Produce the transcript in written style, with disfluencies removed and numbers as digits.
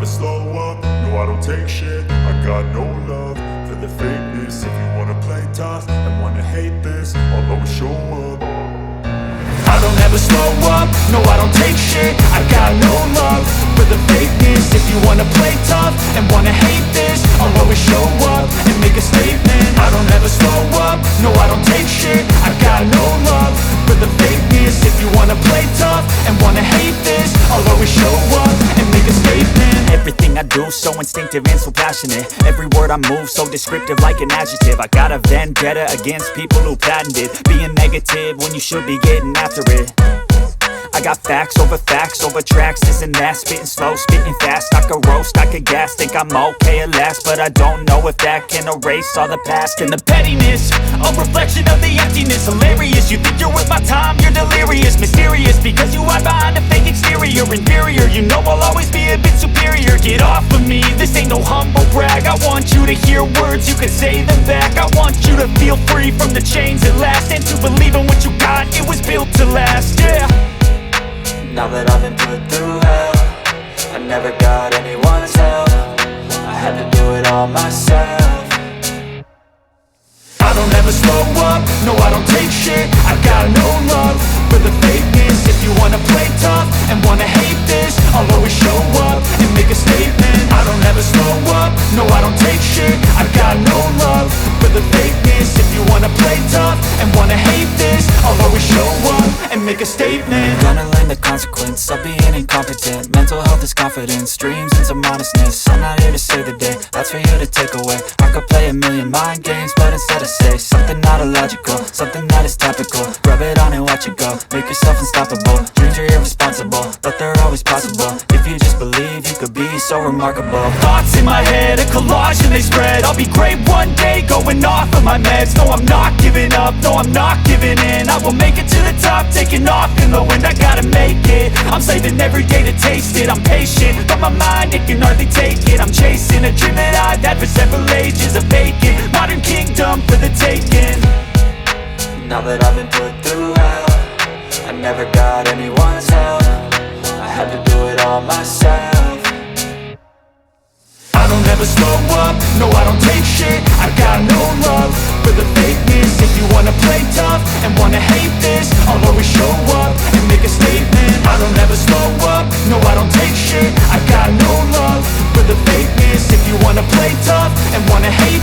slow up, no I don't take shit. I got no love for the fakeness. If you wanna play tough and wanna hate this, I'll always show up. I don't ever slow up, no I don't take shit. I got no love for the fakeness. If you wanna play tough and wanna hate this, I'll always show up and make a statement. I don't ever slow up, no I don't take shit. I got no love for the fakeness. If you wanna play tough and wanna hate this, I'll always show up and make a statement. Everything I do so instinctive and so passionate. Every word I move so descriptive like an adjective. I got a vendetta against people who patented being negative when you should be getting after it. I got facts over tracks, this and that. Spitting slow, spitting fast, I could roast, I could gas. Think I'm okay at last, but I don't know if that can erase all the past. And the pettiness, a reflection of the emptiness. Hilarious, you think you're worth my time, you're delirious. Mysterious, because you hide behind a fake exterior. Inferior, you know I'll always be a bit superior. Get off of me, this ain't no humble brag. I want you to hear words, you can say them back. I want you to feel free from the chains at last, and to believe in what you got, it was built to last, yeah. Now that I've been put through hell, I never got anyone's help. I had to do it all myself. I don't ever slow up, no I don't take shit. I got no love for the fakeness. If you wanna play tough and wanna hate this, I'll always show up and make a statement. I don't ever slow up, no I don't take shit. I got no love for the fakeness. If you wanna play tough and wanna hate this, I'll always show up and make a statement. Gonna learn the consequence of being incompetent. Mental health is confidence, dreams and some honestness. I'm not here to save the day, that's for you to take away. I could play a million mind games, but instead I say something not illogical, something that is topical. Rub it on and watch it go, make yourself unstoppable. Dreams are irresponsible, but they're always possible. If you just believe, you could be so remarkable. Thoughts in my head, a collage and they spread. I'll be great one day, going off of my meds. No, I'm not giving up, no, I'm not giving in. I will make it to the top, taking off in the wind. I gotta make it, I'm saving every day to taste it. I'm patient, but my mind, it can hardly take it. I'm chasing a dream that I've had for several ages. A vacant, modern kingdom for the taking. Now that I've been put through hell, I never got anyone's help. I had to do it all myself. I don't ever slow up, no I don't take shit. I got no love for the fakeness. If you wanna play tough and wanna hate this, I'll always show up and make a statement. I don't ever slow up, no I don't take shit. I got no love for the fakeness. If you wanna play tough and wanna hate